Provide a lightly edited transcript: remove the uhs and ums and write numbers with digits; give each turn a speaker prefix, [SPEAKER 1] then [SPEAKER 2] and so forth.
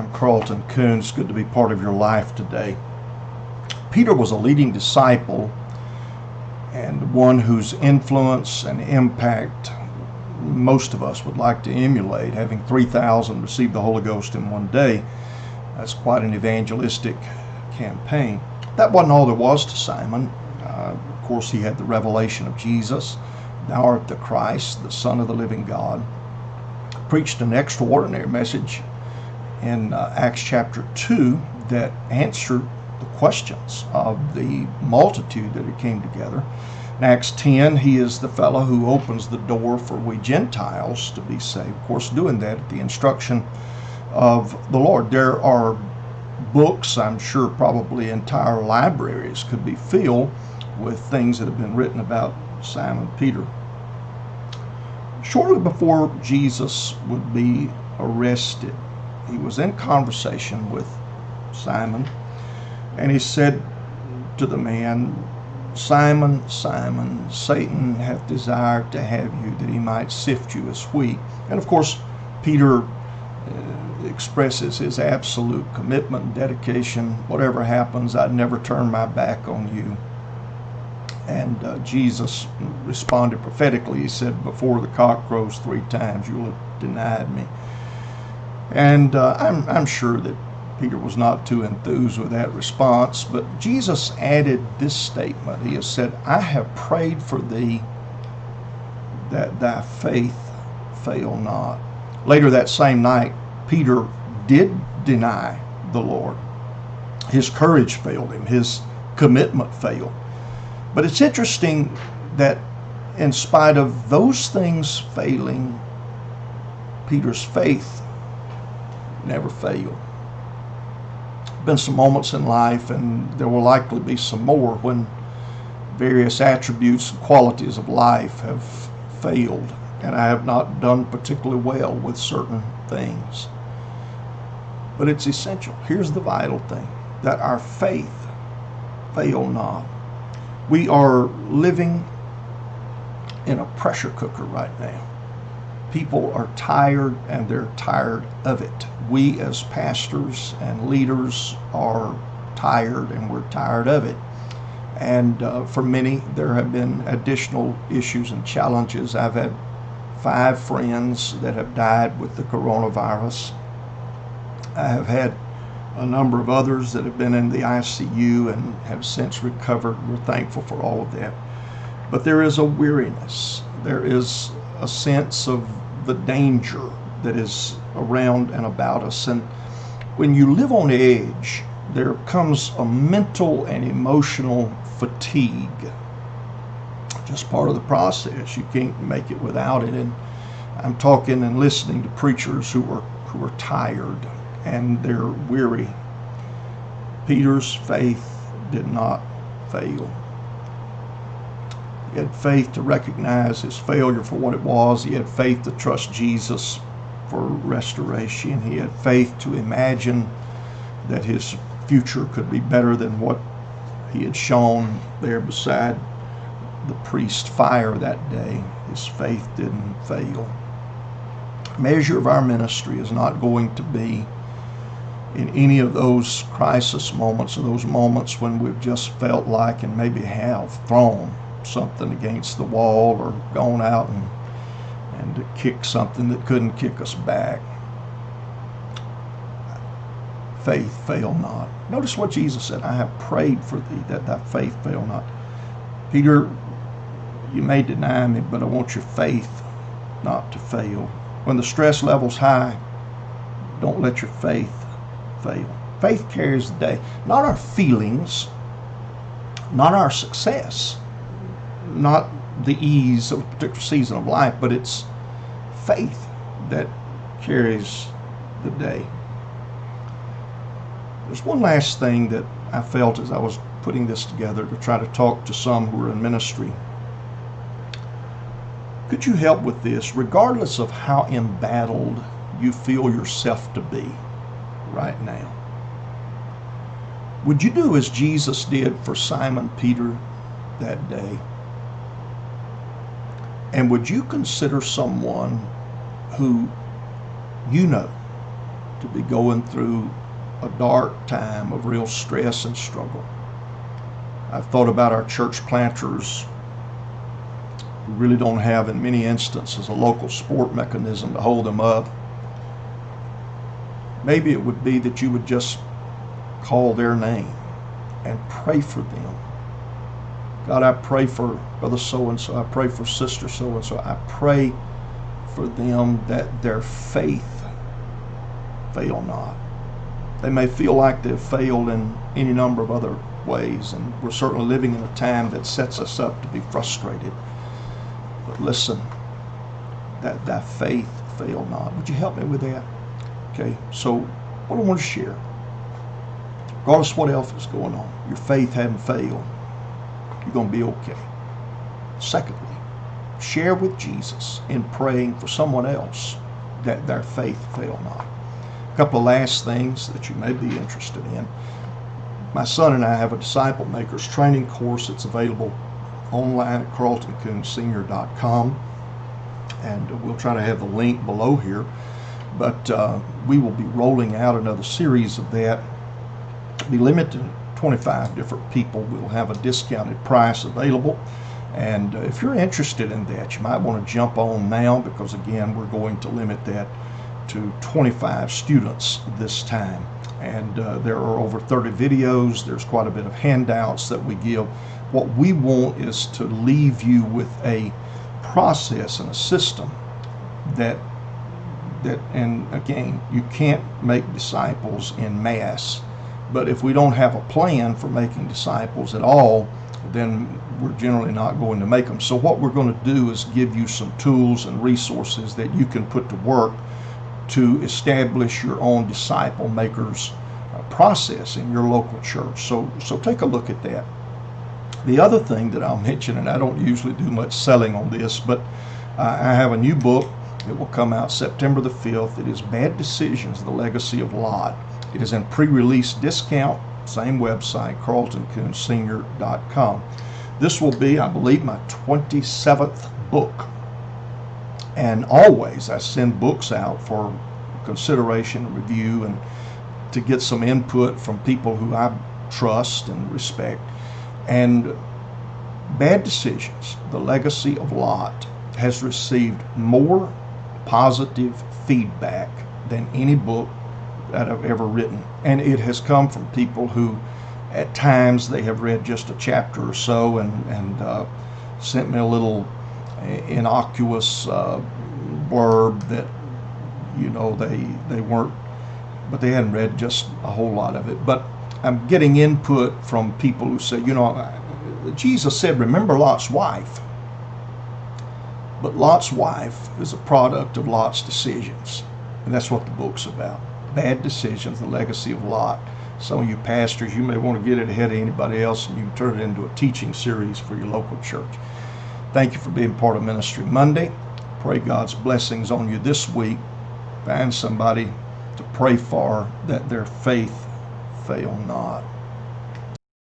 [SPEAKER 1] I'm Carlton. Coon. It's good to be part of your life today. Peter was a leading disciple and one whose influence and impact most of us would like to emulate. Having 3,000 receive the Holy Ghost in one day, that's quite an evangelistic campaign. That wasn't all there was to Simon. Of course, he had the revelation of Jesus. Thou art the Christ, the Son of the living God. Preached an extraordinary message in Acts chapter 2 that answered the questions of the multitude that had came together. In Acts 10, he is the fellow who opens the door for we Gentiles to be saved. Of course, doing that at the instruction of the Lord. There are books, I'm sure probably entire libraries could be filled with things that have been written about Simon Peter. Shortly before Jesus would be arrested, he was in conversation with Simon, and he said to the man, Simon, Simon, Satan hath desired to have you, that he might sift you as wheat. And of course, Peter expresses his absolute commitment and dedication. Whatever happens, I'd never turn my back on you. And Jesus responded prophetically. He said, before the cock crows 3 times, you'll have denied me. And I'm sure that Peter was not too enthused with that response, but Jesus added this statement. He has said, I have prayed for thee that thy faith fail not. Later that same night, Peter did deny the Lord. His courage failed him. His commitment failed. But it's interesting that in spite of those things failing, Peter's faith never failed. Been some moments in life, and there will likely be some more, when various attributes and qualities of life have failed, and I have not done particularly well with certain things. But it's essential. Here's the vital thing, that our faith fail not. We are living in a pressure cooker right now. People are tired, and they're tired of it. We as pastors and leaders are tired, and we're tired of it. And for many, there have been additional issues and challenges. I've had 5 friends that have died with the coronavirus. I have had a number of others that have been in the ICU and have since recovered. We're thankful for all of that. But there is a weariness. There is a sense of the danger that is around and about us. And when you live on edge, there comes a mental and emotional fatigue. Just part of the process. You can't make it without it. And I'm talking and listening to preachers who are tired and they're weary. Peter's faith did not fail. He had faith to recognize his failure for what it was. He had faith to trust Jesus for restoration. He had faith to imagine that his future could be better than what he had shown there beside the priest fire that day. His faith didn't fail. The measure of our ministry is not going to be in any of those crisis moments, or those moments when we've just felt like, and maybe have, thrown something against the wall or gone out and to kick something that couldn't kick us back. Faith fail not. Notice what Jesus said, I have prayed for thee that thy faith fail not. Peter, you may deny me, but I want your faith not to fail. When the stress level's high, don't let your faith fail. Faith carries the day. Not our feelings, not our success, not the ease of a particular season of life, but it's faith that carries the day. There's one last thing that I felt as I was putting this together to try to talk to some who are in ministry. Could you help with this, regardless of how embattled you feel yourself to be right now? Would you do as Jesus did for Simon Peter that day? And would you consider someone who you know to be going through a dark time of real stress and struggle. I've thought about our church planters who really don't have, in many instances, a local support mechanism to hold them up. Maybe it would be that you would just call their name and pray for them. God, I pray for brother so-and-so. I pray for sister so-and-so. I pray for them that their faith fail not. They may feel like they've failed in any number of other ways, and we're certainly living in a time that sets us up to be frustrated. But listen, that thy faith fail not. Would you help me with that? Okay, so what I want to share, regardless of what else is going on, your faith hadn't failed. You're going to be okay. Secondly, share with Jesus in praying for someone else that their faith fail not. A couple of last things that you may be interested in. My son and I have a Disciple Makers training course that's available online at carltoncoonsenior.com, and we'll try to have the link below here. But we will be rolling out another series of that. It'll be limited to 25 different people. We'll have a discounted price available. And if you're interested in that, you might want to jump on now, because again, we're going to limit that to 25 students this time. And there are over 30 videos. There's quite a bit of handouts that we give. What we want is to leave you with a process and a system that and again, you can't make disciples in mass, but if we don't have a plan for making disciples at all, then we're generally not going to make them. So what we're going to do is give you some tools and resources that you can put to work to establish your own disciple makers process in your local church. So take a look at that. The other thing that I'll mention, and I don't usually do much selling on this, but I have a new book. It will come out September the 5th. It is Bad Decisions, The Legacy of Lot. It is in pre-release discount, same website, carltoncoonsenior.com. This will be, I believe, my 27th book. And always I send books out for consideration, review, and to get some input from people who I trust and respect. And Bad Decisions, The Legacy of Lot, has received more positive feedback than any book that I've ever written. And it has come from people who at times they have read just a chapter or so and sent me a little innocuous blurb that, you know, they weren't, but they hadn't read just a whole lot of it. But I'm getting input from people who say, you know, Jesus said, remember Lot's wife. But Lot's wife is a product of Lot's decisions. And that's what the book's about. Bad Decisions, The Legacy of Lot. Some of you pastors, you may want to get it ahead of anybody else, and you can turn it into a teaching series for your local church. Thank you for being part of Ministry Monday. Pray God's blessings on you this week. Find somebody to pray for that their faith fail not.